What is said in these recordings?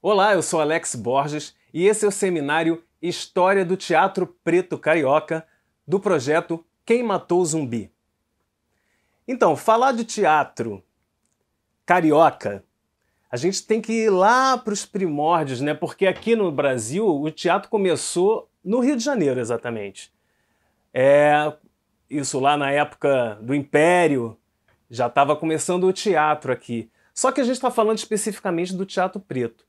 Olá, eu sou Alex Borges e esse é o seminário História do Teatro Preto Carioca do projeto Quem Matou o Zumbi. Então, falar de teatro carioca, a gente tem que ir lá para os primórdios, né? Porque aqui no Brasil o teatro começou no Rio de Janeiro, exatamente. Isso lá na época do Império, já estava começando o teatro aqui. Só que a gente está falando especificamente do teatro preto.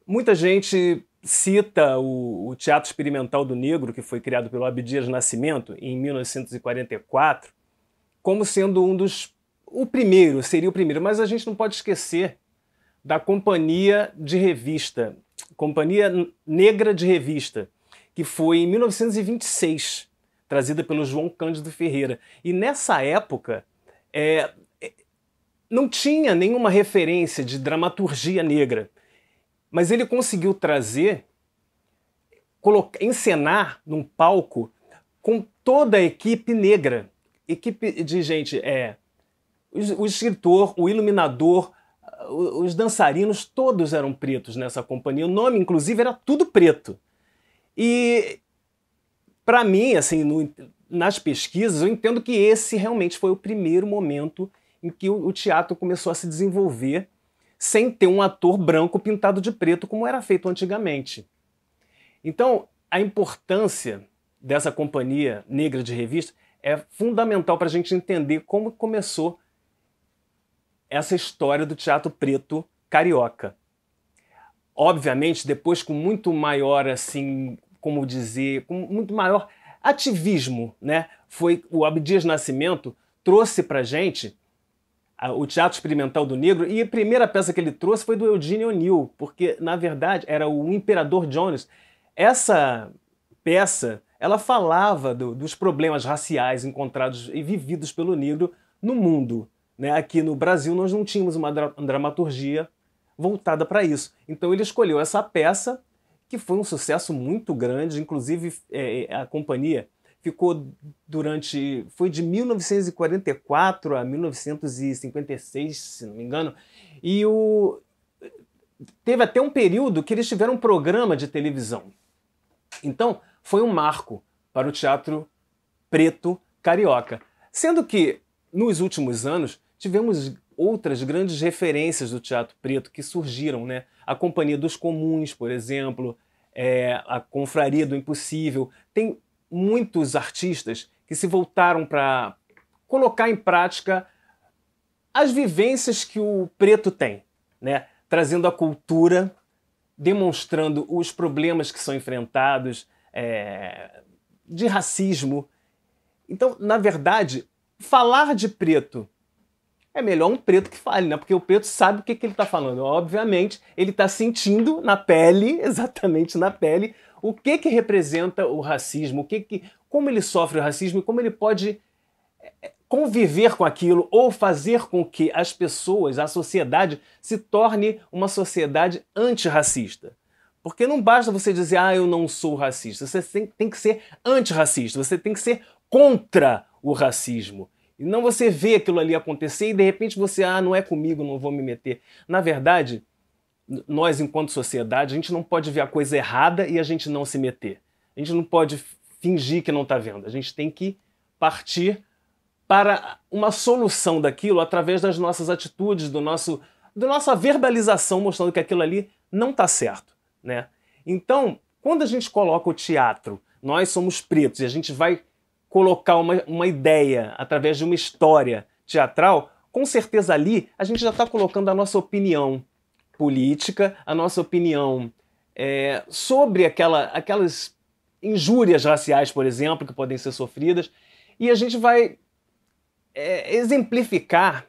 Muita gente cita o Teatro Experimental do Negro, que foi criado pelo Abdias Nascimento em 1944, como sendo o primeiro, seria o primeiro, mas a gente não pode esquecer da Companhia de Revista, Companhia Negra de Revista, que foi em 1926, trazida pelo João Cândido Ferreira. E nessa época não tinha nenhuma referência de dramaturgia negra, mas ele conseguiu trazer, encenar num palco com toda a equipe negra, equipe de gente, o escritor, o iluminador, os dançarinos, todos eram pretos nessa companhia. O nome, inclusive, era tudo preto. E, para mim, assim, nas pesquisas, eu entendo que esse realmente foi o primeiro momento em que o teatro começou a se desenvolver sem ter um ator branco pintado de preto, como era feito antigamente. Então, a importância dessa companhia negra de revista é fundamental para a gente entender como começou essa história do teatro preto carioca. Obviamente, depois com muito maior, assim, como dizer, com muito maior ativismo, né? Foi o Abdias Nascimento trouxe para a gente o Teatro Experimental do Negro, e a primeira peça que ele trouxe foi do Eugene O'Neill, porque, na verdade, era o Imperador Jones. Essa peça, ela falava dos problemas raciais encontrados e vividos pelo negro no mundo, né? Aqui no Brasil nós não tínhamos uma dramaturgia voltada para isso. Então ele escolheu essa peça, que foi um sucesso muito grande, inclusive a companhia ficou foi de 1944 a 1956, se não me engano, e teve até um período que eles tiveram um programa de televisão. Então, foi um marco para o teatro preto carioca. Sendo que, nos últimos anos, tivemos outras grandes referências do teatro preto que surgiram, né? A Companhia dos Comuns, por exemplo, a Confraria do Impossível. Tem muitos artistas que se voltaram para colocar em prática as vivências que o preto tem, né? Trazendo a cultura, demonstrando os problemas que são enfrentados, de racismo. Então, na verdade, falar de preto é melhor um preto que fale, né? Porque o preto sabe o que ele está falando. Obviamente, ele está sentindo na pele, exatamente na pele, o que representa o racismo, como ele sofre o racismo e como ele pode conviver com aquilo ou fazer com que as pessoas, a sociedade, se torne uma sociedade antirracista. Porque não basta você dizer, eu não sou racista. Você tem que ser antirracista, você tem que ser contra o racismo. E não você vê aquilo ali acontecer e de repente você, não é comigo, não vou me meter. Na verdade, nós, enquanto sociedade, a gente não pode ver a coisa errada e a gente não se meter. A gente não pode fingir que não está vendo. A gente tem que partir para uma solução daquilo através das nossas atitudes, da nossa verbalização, mostrando que aquilo ali não está certo, né? Então, quando a gente coloca o teatro, nós somos pretos e a gente vai colocar uma ideia através de uma história teatral, com certeza ali a gente já está colocando a nossa opinião política, a nossa opinião sobre aquelas injúrias raciais, por exemplo, que podem ser sofridas, e a gente vai exemplificar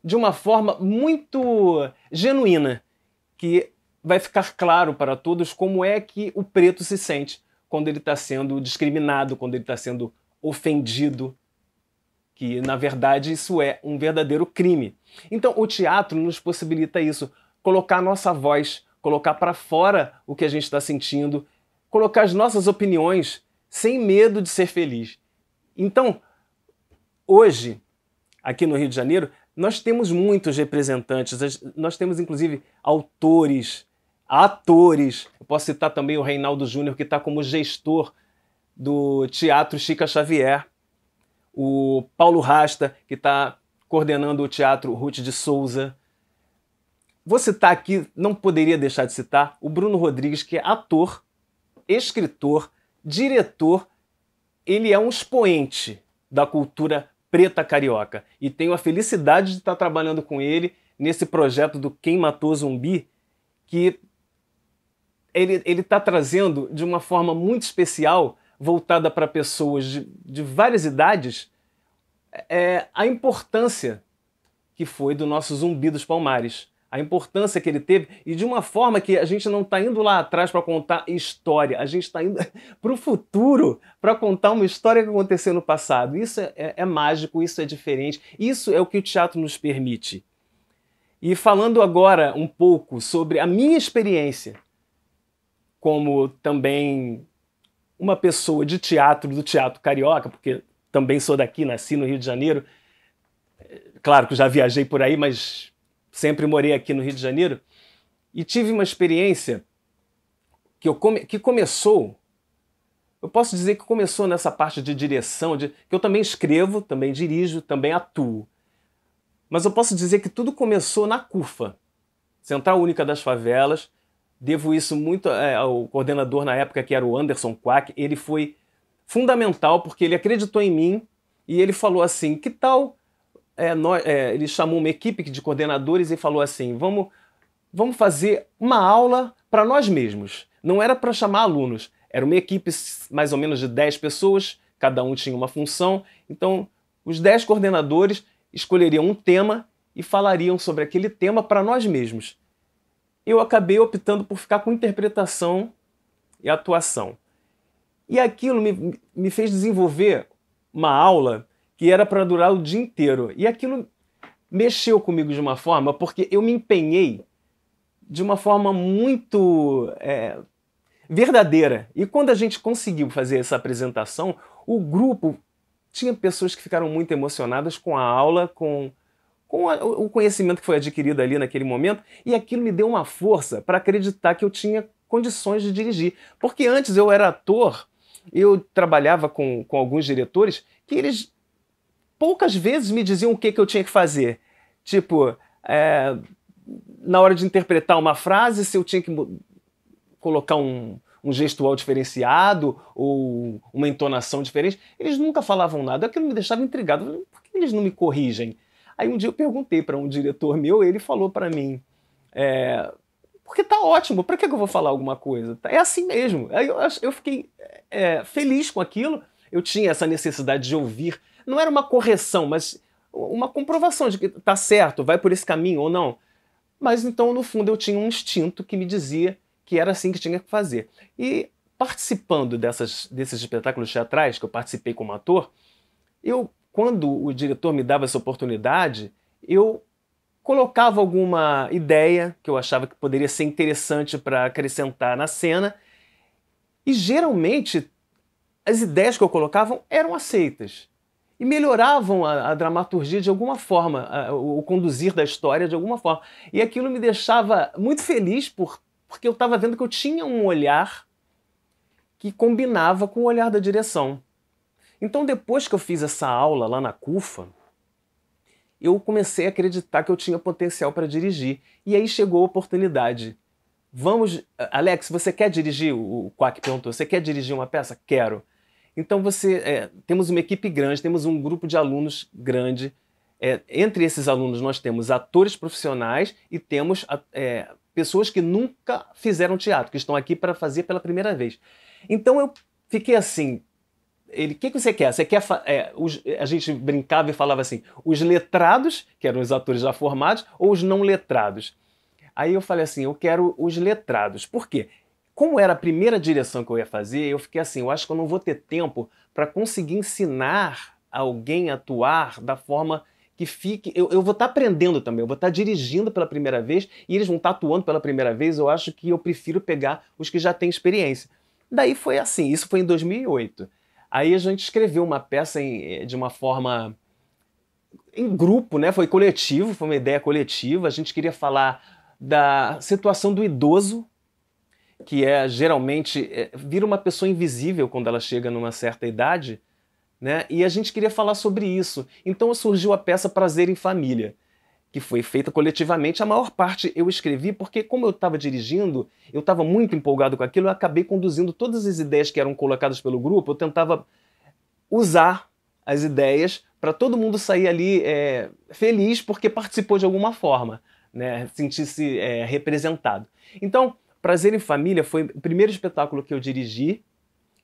de uma forma muito genuína, que vai ficar claro para todos como é que o preto se sente quando ele está sendo discriminado, quando ele está sendo ofendido, que na verdade isso é um verdadeiro crime. Então o teatro nos possibilita isso, colocar a nossa voz, colocar para fora o que a gente está sentindo, colocar as nossas opiniões sem medo de ser feliz. Então, hoje, aqui no Rio de Janeiro, nós temos muitos representantes, nós temos inclusive autores atores. Eu posso citar também o Reinaldo Júnior, que está como gestor do Teatro Chica Xavier, o Paulo Rasta, que está coordenando o Teatro Ruth de Souza. Vou citar aqui, não poderia deixar de citar, o Bruno Rodrigues, que é ator, escritor, diretor. Ele é um expoente da cultura preta carioca. E tenho a felicidade de estar trabalhando com ele nesse projeto do Quem Matou Zumbi, que ele está trazendo de uma forma muito especial, voltada para pessoas de várias idades, a importância que foi do nosso Zumbi dos Palmares. A importância que ele teve e de uma forma que a gente não está indo lá atrás para contar história, a gente está indo para o futuro para contar uma história que aconteceu no passado. Isso é mágico, isso é diferente, isso é o que o teatro nos permite. E falando agora um pouco sobre a minha experiência como também uma pessoa de teatro, do teatro carioca, porque também sou daqui, nasci no Rio de Janeiro. Claro que já viajei por aí, mas sempre morei aqui no Rio de Janeiro. E tive uma experiência que começou, eu posso dizer que começou nessa parte de direção, que eu também escrevo, também dirijo, também atuo. Mas eu posso dizer que tudo começou na CUFA, Central Única das Favelas. Devo isso muito ao coordenador na época, que era o Anderson Quack. Ele foi fundamental porque ele acreditou em mim e ele falou assim, que tal... ele chamou uma equipe de coordenadores e falou assim, vamos fazer uma aula para nós mesmos. Não era para chamar alunos, era uma equipe mais ou menos de 10 pessoas, cada um tinha uma função. Então, os 10 coordenadores escolheriam um tema e falariam sobre aquele tema para nós mesmos. Eu acabei optando por ficar com interpretação e atuação. E aquilo me fez desenvolver uma aula que era para durar o dia inteiro. E aquilo mexeu comigo de uma forma, porque eu me empenhei de uma forma muito verdadeira. E quando a gente conseguiu fazer essa apresentação, o grupo tinha pessoas que ficaram muito emocionadas com a aula, com o conhecimento que foi adquirido ali naquele momento, e aquilo me deu uma força para acreditar que eu tinha condições de dirigir. Porque antes eu era ator, eu trabalhava com alguns diretores que eles poucas vezes me diziam o que eu tinha que fazer. Tipo, na hora de interpretar uma frase, se eu tinha que colocar um gestual diferenciado ou uma entonação diferente, eles nunca falavam nada. Aquilo me deixava intrigado. Por que eles não me corrigem? Aí um dia eu perguntei para um diretor meu, ele falou para mim, porque tá ótimo, para que eu vou falar alguma coisa? É assim mesmo. Aí eu fiquei feliz com aquilo, eu tinha essa necessidade de ouvir. Não era uma correção, mas uma comprovação de que tá certo, vai por esse caminho ou não. Mas então, no fundo, eu tinha um instinto que me dizia que era assim que tinha que fazer. E participando desses espetáculos teatrais, que eu participei como ator, quando o diretor me dava essa oportunidade, eu colocava alguma ideia que eu achava que poderia ser interessante para acrescentar na cena, e geralmente as ideias que eu colocava eram aceitas e melhoravam a dramaturgia de alguma forma, o conduzir da história de alguma forma. E aquilo me deixava muito feliz porque eu estava vendo que eu tinha um olhar que combinava com o olhar da direção. Então, depois que eu fiz essa aula lá na CUFA, eu comecei a acreditar que eu tinha potencial para dirigir. E aí chegou a oportunidade. Alex, você quer dirigir? O Quack perguntou, você quer dirigir uma peça? Quero. Então temos uma equipe grande, temos um grupo de alunos grande. Entre esses alunos nós temos atores profissionais e temos pessoas que nunca fizeram teatro, que estão aqui para fazer pela primeira vez. Então eu fiquei assim, o que você quer? Você quer a gente brincava e falava assim, os letrados, que eram os atores já formados, ou os não letrados? Aí eu falei assim, eu quero os letrados. Por quê? Como era a primeira direção que eu ia fazer, eu fiquei assim, eu acho que eu não vou ter tempo para conseguir ensinar alguém a atuar da forma que fique... Eu vou estar aprendendo também, eu vou estar dirigindo pela primeira vez e eles vão estar atuando pela primeira vez, eu acho que eu prefiro pegar os que já têm experiência. Daí foi assim, isso foi em 2008. Aí a gente escreveu uma peça de uma forma em grupo, né? Foi coletivo, foi uma ideia coletiva, a gente queria falar da situação do idoso que geralmente vira uma pessoa invisível quando ela chega numa certa idade, né? E a gente queria falar sobre isso. Então surgiu a peça Prazer em Família, que foi feita coletivamente. A maior parte eu escrevi porque, como eu estava dirigindo, eu estava muito empolgado com aquilo, eu acabei conduzindo todas as ideias que eram colocadas pelo grupo, eu tentava usar as ideias para todo mundo sair ali feliz porque participou de alguma forma, né? Sentir-se representado. Então, Prazer em Família foi o primeiro espetáculo que eu dirigi,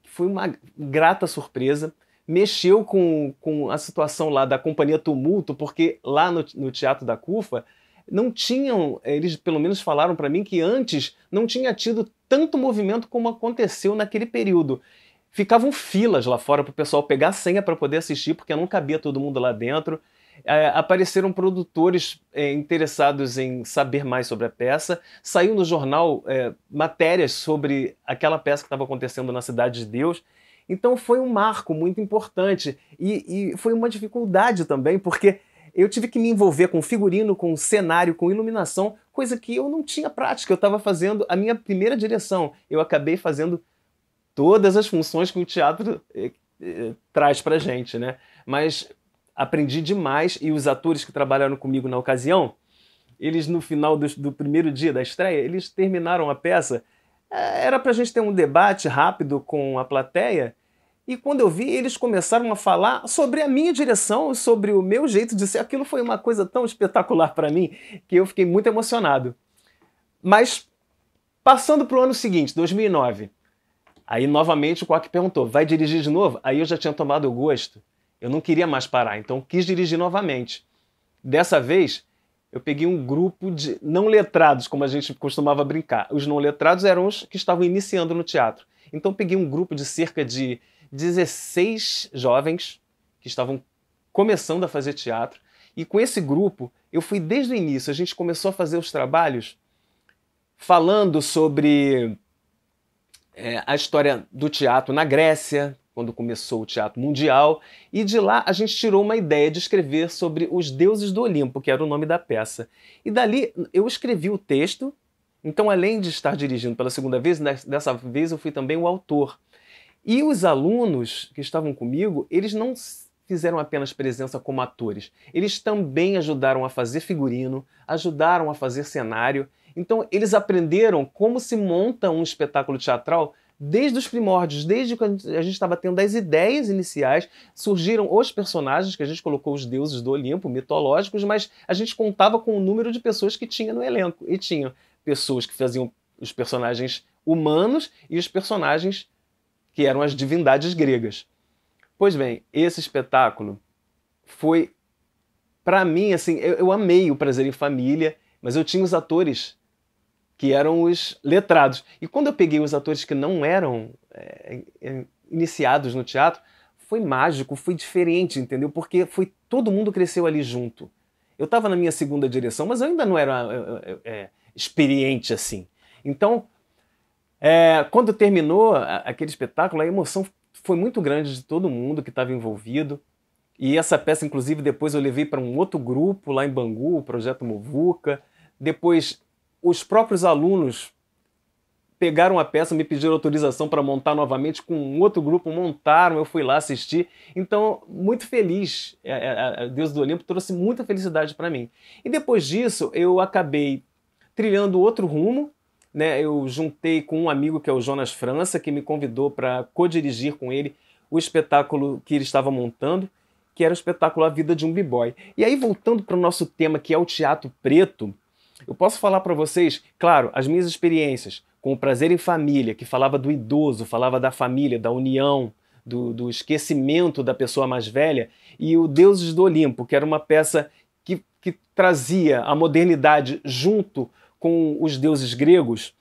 foi uma grata surpresa. Mexeu com a situação lá da Companhia Tumulto, porque lá no Teatro da CUFA não tinham, eles pelo menos falaram para mim que antes não tinha tido tanto movimento como aconteceu naquele período. Ficavam filas lá fora para o pessoal pegar a senha para poder assistir, porque não cabia todo mundo lá dentro. Apareceram produtores interessados em saber mais sobre a peça. Saiu no jornal matérias sobre aquela peça que estava acontecendo na Cidade de Deus. Então foi um marco muito importante e foi uma dificuldade também, porque eu tive que me envolver com figurino, com cenário, com iluminação, coisa que eu não tinha prática. Eu estava fazendo a minha primeira direção. Eu acabei fazendo todas as funções que o teatro traz pra gente, né? Mas aprendi demais e os atores que trabalharam comigo na ocasião, eles no final do primeiro dia da estreia, eles terminaram a peça. Era pra gente ter um debate rápido com a plateia e quando eu vi, eles começaram a falar sobre a minha direção, sobre o meu jeito de ser. Aquilo foi uma coisa tão espetacular para mim que eu fiquei muito emocionado. Mas passando para o ano seguinte, 2009, aí novamente o Quack perguntou, vai dirigir de novo? Aí eu já tinha tomado o gosto. Eu não queria mais parar, então quis dirigir novamente. Dessa vez, eu peguei um grupo de não letrados, como a gente costumava brincar. Os não letrados eram os que estavam iniciando no teatro. Então eu peguei um grupo de cerca de 16 jovens que estavam começando a fazer teatro. E com esse grupo, eu fui desde o início. A gente começou a fazer os trabalhos falando sobre a história do teatro na Grécia, quando começou o teatro mundial, e de lá a gente tirou uma ideia de escrever sobre os deuses do Olimpo, que era o nome da peça. E dali eu escrevi o texto, então além de estar dirigindo pela segunda vez, dessa vez eu fui também o autor. E os alunos que estavam comigo, eles não fizeram apenas presença como atores, eles também ajudaram a fazer figurino, ajudaram a fazer cenário. Então eles aprenderam como se monta um espetáculo teatral desde os primórdios, desde quando a gente estava tendo as ideias iniciais, surgiram os personagens, que a gente colocou os deuses do Olimpo, mitológicos, mas a gente contava com o número de pessoas que tinha no elenco. E tinha pessoas que faziam os personagens humanos e os personagens que eram as divindades gregas. Pois bem, esse espetáculo foi, para mim, assim, eu amei o Prazer em Família, mas eu tinha os atores que eram os letrados. E quando eu peguei os atores que não eram iniciados no teatro, foi mágico, foi diferente, entendeu? Porque todo mundo cresceu ali junto. Eu estava na minha segunda direção, mas eu ainda não era experiente assim. Então, quando terminou aquele espetáculo, a emoção foi muito grande de todo mundo que estava envolvido. E essa peça, inclusive, depois eu levei para um outro grupo lá em Bangu, o Projeto Muvuca. Depois, os próprios alunos pegaram a peça, me pediram autorização para montar novamente com um outro grupo, montaram, eu fui lá assistir. Então, muito feliz. A Deus do Olimpo trouxe muita felicidade para mim. E depois disso, eu acabei trilhando outro rumo, né? Eu juntei com um amigo que é o Jonas França, que me convidou para co-dirigir com ele o espetáculo que ele estava montando, que era o espetáculo A Vida de um B-Boy. E aí, voltando para o nosso tema, que é o teatro preto, eu posso falar para vocês, claro, as minhas experiências com o Prazer em Família, que falava do idoso, falava da família, da união, do esquecimento da pessoa mais velha, e o Deuses do Olimpo, que era uma peça que trazia a modernidade junto com os deuses gregos.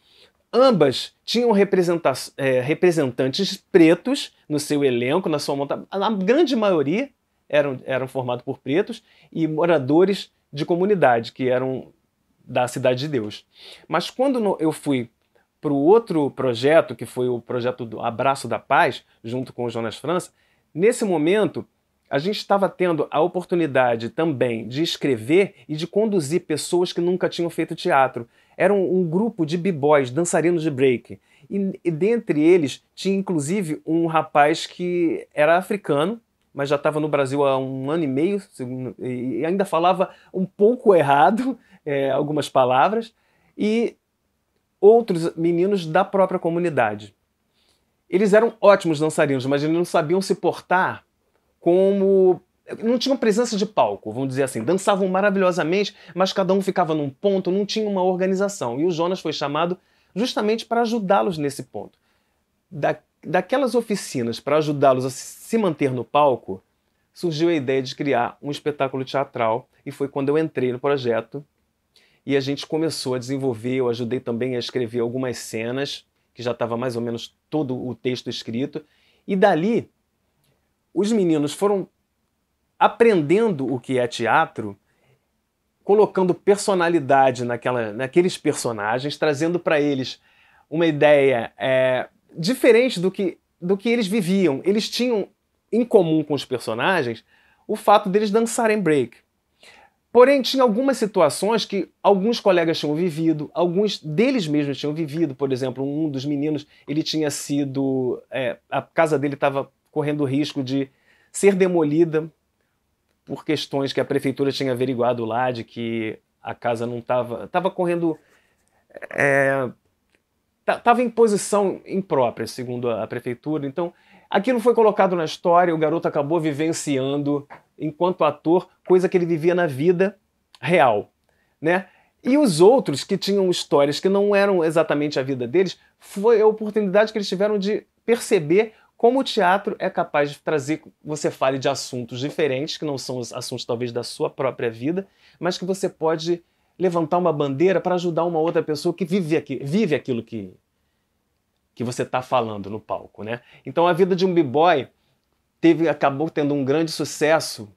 Ambas tinham representantes pretos no seu elenco, na sua montagem. A grande maioria eram formados por pretos e moradores de comunidade, que eram da Cidade de Deus. Mas quando eu fui para o outro projeto, que foi o projeto do Abraço da Paz, junto com o Jonas França, nesse momento a gente estava tendo a oportunidade também de escrever e de conduzir pessoas que nunca tinham feito teatro. Era um grupo de b-boys, dançarinos de break. E dentre eles tinha inclusive um rapaz que era africano, mas já estava no Brasil há 1 ano e meio, e ainda falava um pouco errado algumas palavras, e outros meninos da própria comunidade. Eles eram ótimos dançarinos, mas eles não sabiam se portar como... Não tinham presença de palco, vamos dizer assim. Dançavam maravilhosamente, mas cada um ficava num ponto, não tinha uma organização. E o Jonas foi chamado justamente para ajudá-los nesse ponto. Daquelas oficinas para ajudá-los a se manter no palco, surgiu a ideia de criar um espetáculo teatral, e foi quando eu entrei no projeto e a gente começou a desenvolver. Eu ajudei também a escrever algumas cenas, que já estava mais ou menos todo o texto escrito, e dali os meninos foram aprendendo o que é teatro, colocando personalidade naqueles personagens, trazendo para eles uma ideia diferente do que eles viviam. Eles tinham em comum com os personagens o fato deles dançarem break. Porém, tinha algumas situações que alguns colegas tinham vivido, alguns deles mesmos tinham vivido. Por exemplo, um dos meninos, ele tinha sido... a casa dele estava correndo o risco de ser demolida por questões que a prefeitura tinha averiguado lá, de que a casa não estava correndo... Estava em posição imprópria, segundo a prefeitura. Então, aquilo foi colocado na história, o garoto acabou vivenciando, enquanto ator, coisa que ele vivia na vida real, né? E os outros que tinham histórias que não eram exatamente a vida deles, foi a oportunidade que eles tiveram de perceber como o teatro é capaz de trazer, você fale de assuntos diferentes, que não são os assuntos talvez da sua própria vida, mas que você pode levantar uma bandeira para ajudar uma outra pessoa que vive aquilo que você está falando no palco, né? Então a vida de um b-boy acabou tendo um grande sucesso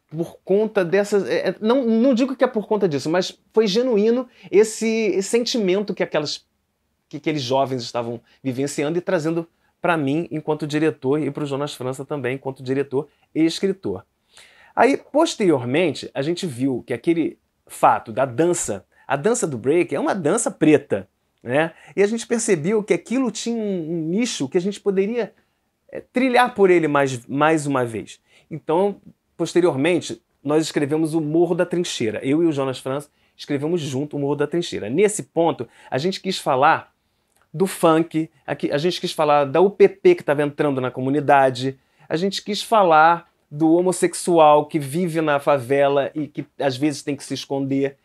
por conta dessas... não digo que é por conta disso, mas foi genuíno esse sentimento que aqueles jovens estavam vivenciando e trazendo para mim enquanto diretor, e para o Jonas França também enquanto diretor e escritor. Aí, posteriormente, a gente viu que aquele fato da dança, a dança do break é uma dança preta, né? E a gente percebeu que aquilo tinha um nicho que a gente poderia trilhar por ele mais uma vez. Então, posteriormente, nós escrevemos o Morro da Trincheira. Eu e o Jonas França escrevemos junto o Morro da Trincheira. Nesse ponto, a gente quis falar do funk, a gente quis falar da UPP que estava entrando na comunidade, a gente quis falar do homossexual que vive na favela e que às vezes tem que se esconder.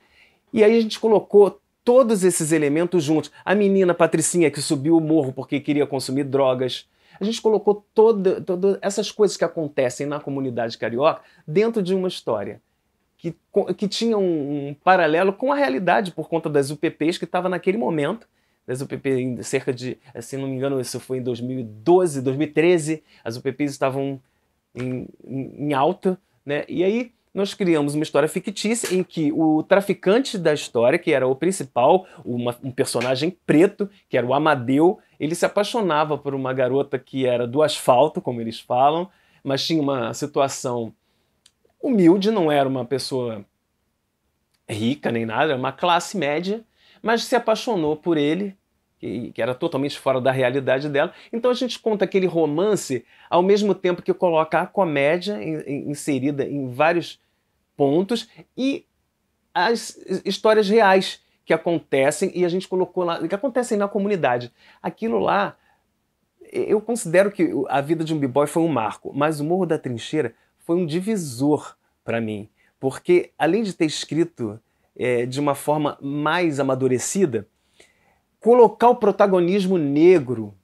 E aí a gente colocou todos esses elementos juntos. A menina Patricinha que subiu o morro porque queria consumir drogas. A gente colocou todas essas coisas que acontecem na comunidade carioca dentro de uma história que tinha um paralelo com a realidade por conta das UPPs que estava naquele momento. Das UPP, cerca de, se não me engano, isso foi em 2012, 2013, as UPPs estavam em alta, né? E aí nós criamos uma história fictícia em que o traficante da história, que era o principal, um personagem preto, que era o Amadeu, ele se apaixonava por uma garota que era do asfalto, como eles falam, mas tinha uma situação humilde, não era uma pessoa rica nem nada, era uma classe média, mas se apaixonou por ele, que era totalmente fora da realidade dela. Então a gente conta aquele romance ao mesmo tempo que coloca a comédia inserida em vários pontos e as histórias reais que acontecem, e a gente colocou lá, que acontecem na comunidade. Aquilo lá, eu considero que a vida de um b-boy foi um marco, mas o Morro da Trincheira foi um divisor para mim, porque além de ter escrito de uma forma mais amadurecida, colocar o protagonismo negro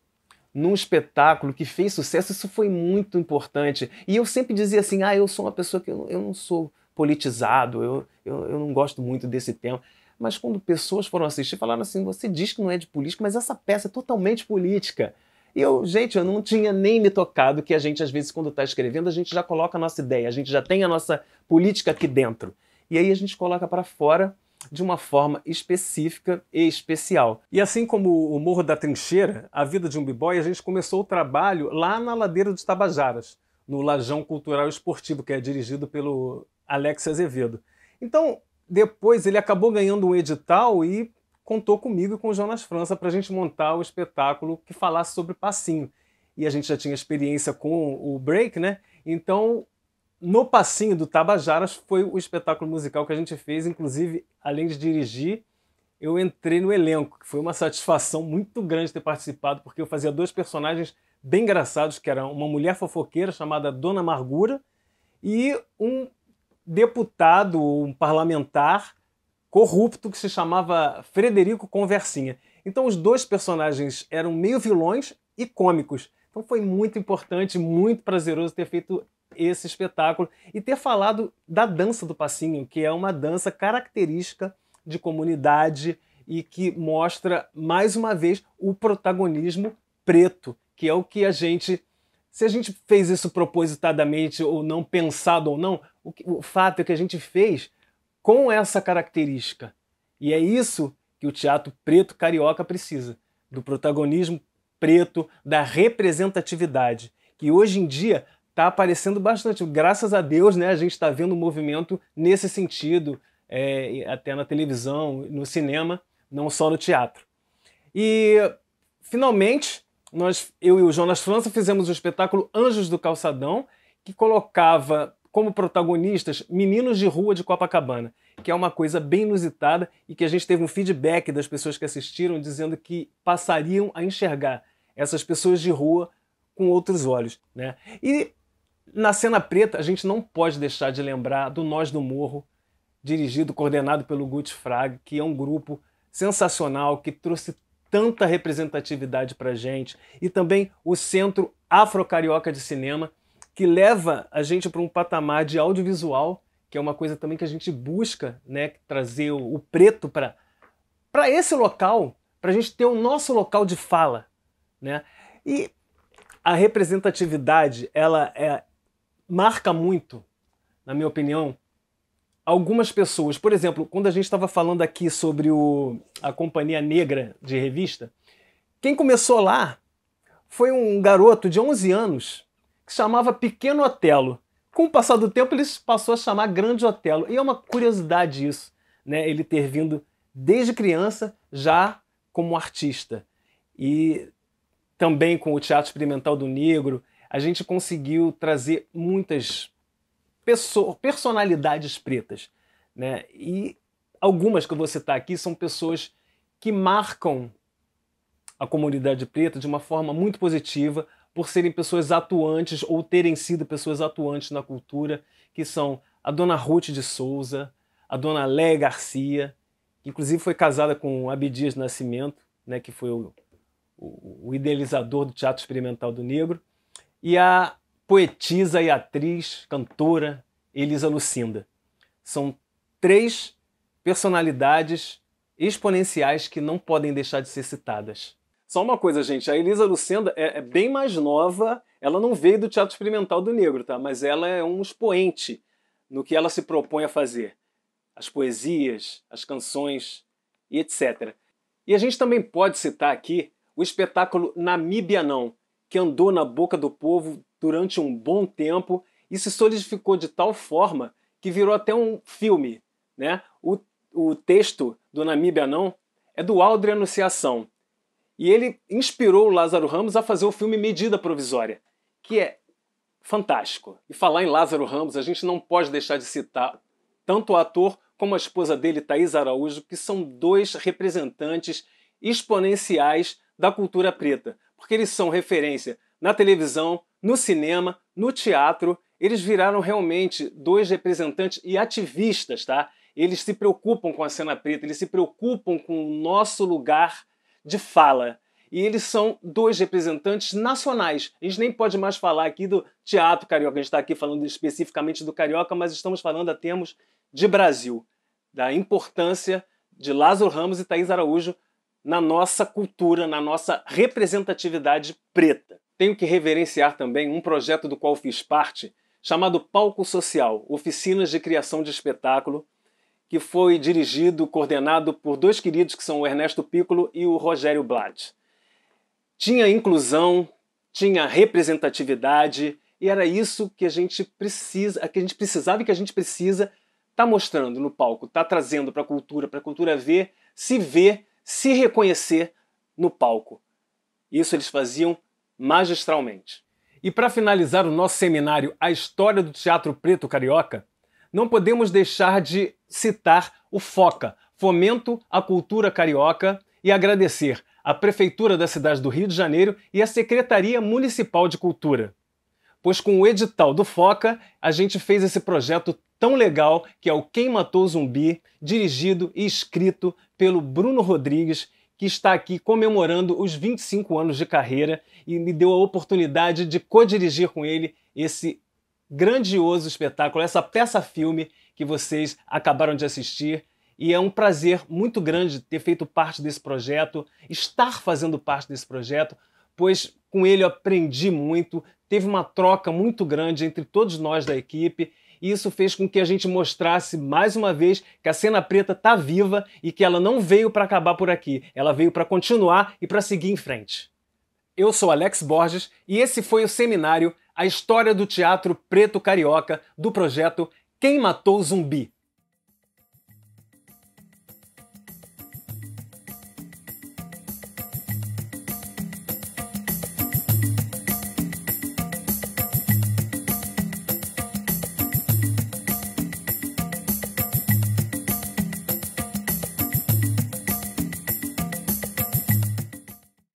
num espetáculo que fez sucesso, isso foi muito importante. E eu sempre dizia assim, eu sou uma pessoa que eu não sou politizado, eu não gosto muito desse tema. Mas quando pessoas foram assistir, falaram assim, você diz que não é de política, mas essa peça é totalmente política. E eu não tinha nem me tocado que a gente, às vezes, quando está escrevendo, a gente já coloca a nossa ideia, a gente já tem a nossa política aqui dentro. E aí a gente coloca para fora de uma forma específica e especial. E assim como o Morro da Trincheira, a vida de um b-boy, a gente começou o trabalho lá na ladeira dos Tabajaras, no Lajão Cultural e Esportivo, que é dirigido pelo Alex Azevedo. Então, depois ele acabou ganhando um edital e contou comigo e com o Jonas França para a gente montar o espetáculo que falasse sobre passinho. E a gente já tinha experiência com o break, né? Então, no Passinho do Tabajaras foi o espetáculo musical que a gente fez, inclusive, além de dirigir, eu entrei no elenco, que foi uma satisfação muito grande ter participado, porque eu fazia dois personagens bem engraçados, que era uma mulher fofoqueira chamada Dona Amargura e um deputado, um parlamentar corrupto que se chamava Frederico Conversinha. Então os dois personagens eram meio vilões e cômicos. Então foi muito importante, muito prazeroso ter feito esse espetáculo e ter falado da dança do passinho, que é uma dança característica de comunidade e que mostra, mais uma vez, o protagonismo preto, que é o que a gente... Se a gente fez isso propositadamente ou não, pensado ou não, o fato é que a gente fez com essa característica. E é isso que o teatro preto carioca precisa, do protagonismo preto, da representatividade, que hoje em dia está aparecendo bastante. Graças a Deus, né, a gente está vendo um movimento nesse sentido, até na televisão, no cinema, não só no teatro. E, finalmente, eu e o Jonas França fizemos o espetáculo Anjos do Calçadão, que colocava como protagonistas meninos de rua de Copacabana, que é uma coisa bem inusitada e que a gente teve um feedback das pessoas que assistiram dizendo que passariam a enxergar essas pessoas de rua com outros olhos, né? E na Cena Preta a gente não pode deixar de lembrar do Nós do Morro, dirigido, coordenado pelo Guti Frag, que é um grupo sensacional, que trouxe tanta representatividade pra gente, e também o Centro Afro-Carioca de Cinema, que leva a gente para um patamar de audiovisual, que é uma coisa também que a gente busca, né, trazer o preto para esse local, para a gente ter o nosso local de fala, né? E a representatividade, ela marca muito, na minha opinião, algumas pessoas. Por exemplo, quando a gente estava falando aqui sobre a Companhia Negra de revista, quem começou lá foi um garoto de 11 anos que chamava Pequeno Otelo. Com o passar do tempo, ele passou a chamar Grande Otelo. E é uma curiosidade isso, né? Ele ter vindo desde criança já como artista. E também com o Teatro Experimental do Negro, a gente conseguiu trazer muitas personalidades pretas, né? E algumas que eu vou citar aqui são pessoas que marcam a comunidade preta de uma forma muito positiva, por serem pessoas atuantes ou terem sido pessoas atuantes na cultura, que são a dona Ruth de Souza, a dona Léia Garcia, que inclusive foi casada com Abdias Nascimento, né, que foi o idealizador do Teatro Experimental do Negro, e a poetisa e atriz, cantora Elisa Lucinda. São três personalidades exponenciais que não podem deixar de ser citadas. Só uma coisa, gente, a Elisa Lucinda é bem mais nova, ela não veio do Teatro Experimental do Negro, tá? Mas ela é um expoente no que ela se propõe a fazer. As poesias, as canções e etc. E a gente também pode citar aqui o espetáculo Namíbia Não, que andou na boca do povo durante um bom tempo e se solidificou de tal forma que virou até um filme, né? O texto do Namíbia Não é do Aldre Anunciação. E ele inspirou o Lázaro Ramos a fazer o filme Medida Provisória, que é fantástico. E falar em Lázaro Ramos, a gente não pode deixar de citar tanto o ator como a esposa dele, Thaís Araújo, que são dois representantes exponenciais da cultura preta, porque eles são referência na televisão, no cinema, no teatro. Eles viraram realmente dois representantes e ativistas, tá? Eles se preocupam com a cena preta, eles se preocupam com o nosso lugar de fala. E eles são dois representantes nacionais. A gente nem pode mais falar aqui do teatro carioca, a gente está aqui falando especificamente do carioca, mas estamos falando a termos de Brasil, da importância de Lázaro Ramos e Thaís Araújo na nossa cultura, na nossa representatividade preta. Tenho que reverenciar também um projeto do qual fiz parte, chamado Palco Social, Oficinas de Criação de Espetáculo, que foi dirigido, coordenado por dois queridos que são o Ernesto Piccolo e o Rogério Blatt. Tinha inclusão, tinha representatividade E era isso que a gente precisa, que a gente precisava e que a gente precisa estar mostrando no palco, estar trazendo para a cultura ver, se reconhecer no palco. Isso eles faziam magistralmente. E para finalizar o nosso seminário A História do Teatro Preto Carioca, não podemos deixar de citar o FOCA, Fomento à Cultura Carioca, e agradecer à Prefeitura da cidade do Rio de Janeiro e à Secretaria Municipal de Cultura. Pois com o edital do FOCA, a gente fez esse projeto tão legal que é o Quem Matou o Zumbi, dirigido e escrito pelo Bruno Rodrigues, que está aqui comemorando os 25 anos de carreira e me deu a oportunidade de co-dirigir com ele esse grandioso espetáculo, essa peça-filme que vocês acabaram de assistir. E é um prazer muito grande ter feito parte desse projeto, estar fazendo parte desse projeto, pois com ele eu aprendi muito, teve uma troca muito grande entre todos nós da equipe, e isso fez com que a gente mostrasse mais uma vez que a cena preta está viva e que ela não veio para acabar por aqui, ela veio para continuar e para seguir em frente. Eu sou Alex Borges e esse foi o seminário A História do Teatro Preto Carioca do projeto Quem Matou o Zumbi.